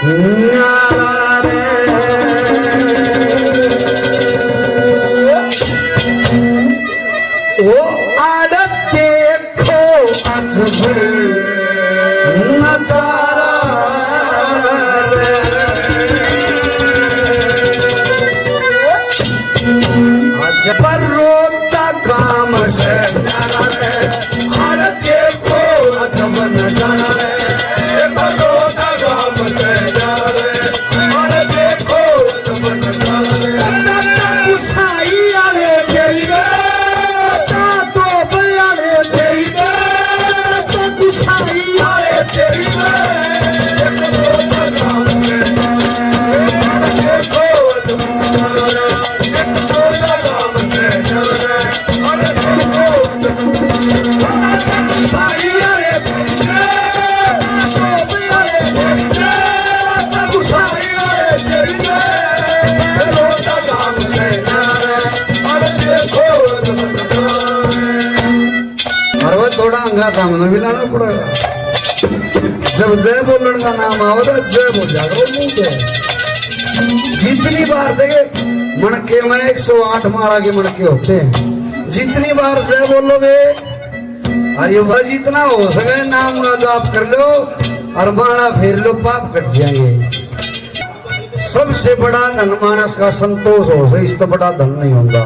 न्यारा रे ओ आड़त देखो अजब नजारा रे अजब रोता काम से न्यारा रे आड़त देखो अजब नजारा रे थोड़ा अंगा सामने भी लाना पड़ेगा। जब जय बोलने का नाम आओगा जय बोल जाएगा वो मुंह पे। जितनी बार देखे मणके में 108 माला के मणके होते हैं, जितनी बार जय बोलोगे और ये वह जितना हो सके नाम का जाप कर लो और माला फेर लो, पाप कट जाएंगे। सबसे बड़ा धन मानस का संतोष हो, इससे बड़ा धन नहीं होगा।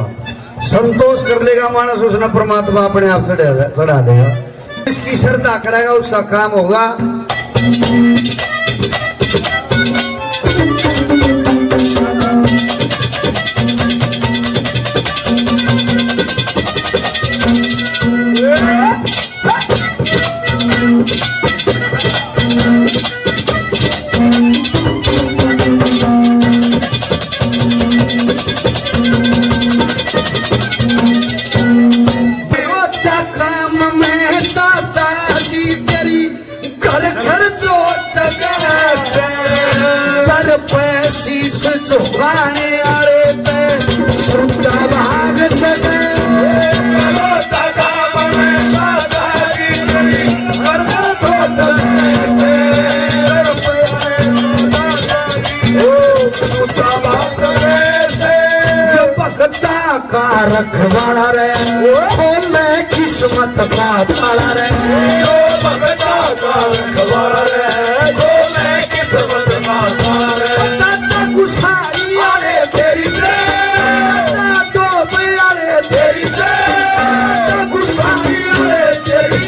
संतोष कर लेगा मानस, उसने परमात्मा अपने आप चढ़ा देगा। इसकी श्रद्धा करेगा उसका काम होगा। झुकाने आले पे सुता भाग चले भगता का रखवाला रे खोले किस्मत का ताला रे, भगता का रखवाला रे खोले किस्मत का ताला रे। गुसाई आले तेरी ना तो आले तेरी गुसाई आले तेरी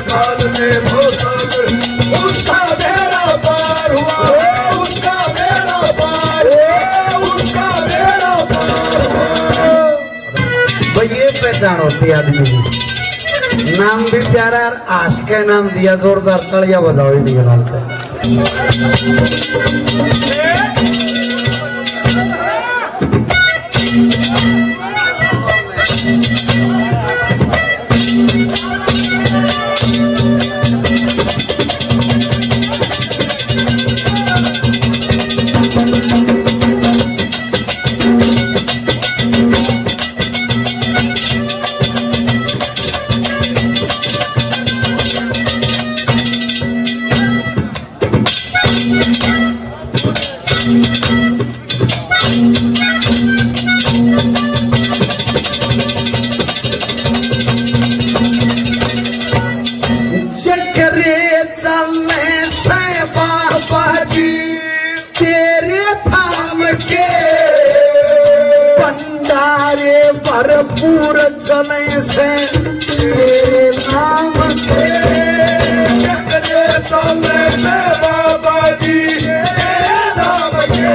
काल में वो सब उसका बेड़ा पार हुआ, उसका बेड़ा पार, उसका बेड़ा पार हुआ। भाई ये पहचान होती है आदमी की। नाम भी प्यारा और आश का नाम दिया, जोरदार तलिया बजाओ ही नहीं डालते। चक्रे चलने से बाबा जी तेरे थाम के, भंडारे भरपूर चले से तेरे नाम के। चक्रे चलने से बाबा जी तेरे नाम के,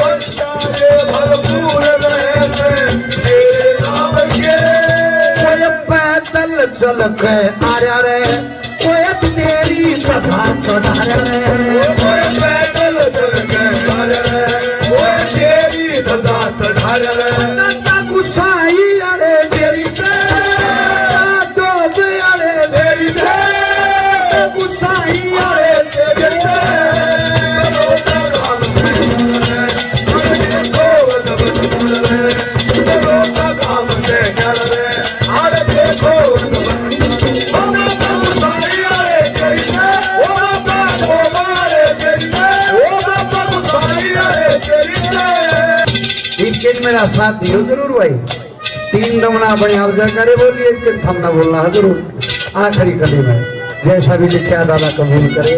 भंडारे भरपूर रहे से तेरे नाम के। कोई पैदल चल के आ रहा रे, कोई तेरी कथा चढ़ा रे, कोई पैदल चल के आ रहा है, कोई तेरी धजा चढ़ा रहा है। दादा गुसाई अरे तेरी डोब अरे तेरी गुसाई अरे तेरी मेरा साथ दियो जरूर भाई। 3 दमना अपने आप जा करे बोलिए, फिर थमना बोलना है जरूर। आखिरी कली में जैसा भी लिखा दादा कबूल करे।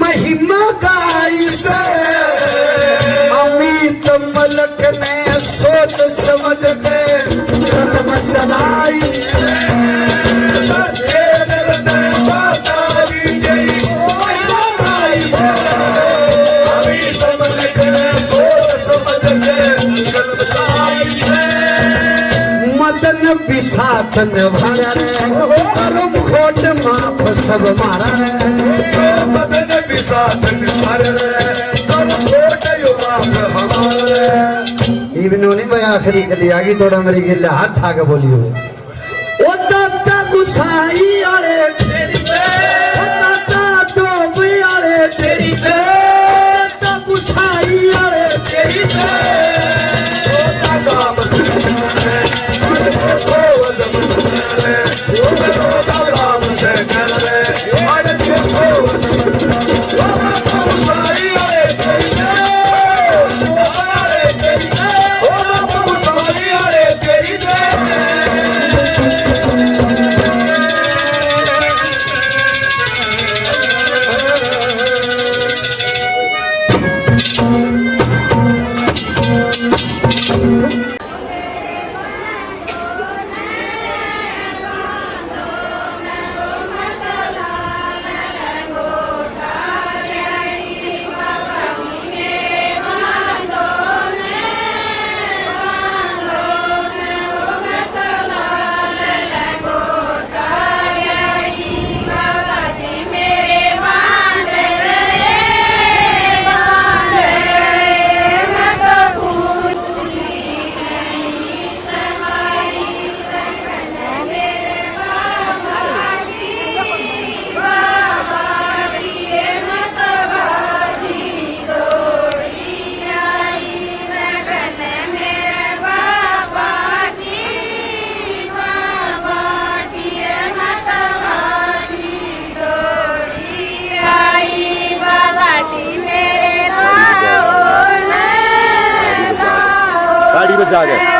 महिमा गाई से अमित मलक ने सोच समझ के कलम चलाई से। मदन बिसातन भरा रे, करम खोट माफ सब मारा रे। मदन बिसातन भरा रे, करम खोट यो माफ हमारा रे। इन्होंने मैं आखिरी कली आगी थोड़ा मेरी गिल्ला हाथ ठाके बोलियो। ओ दादा गुसाई अरे तेरी पे, ओ दादा डोबी अरे तेरी पे, दादा गुसाई अरे तेरी पे, ओ दादा बचा के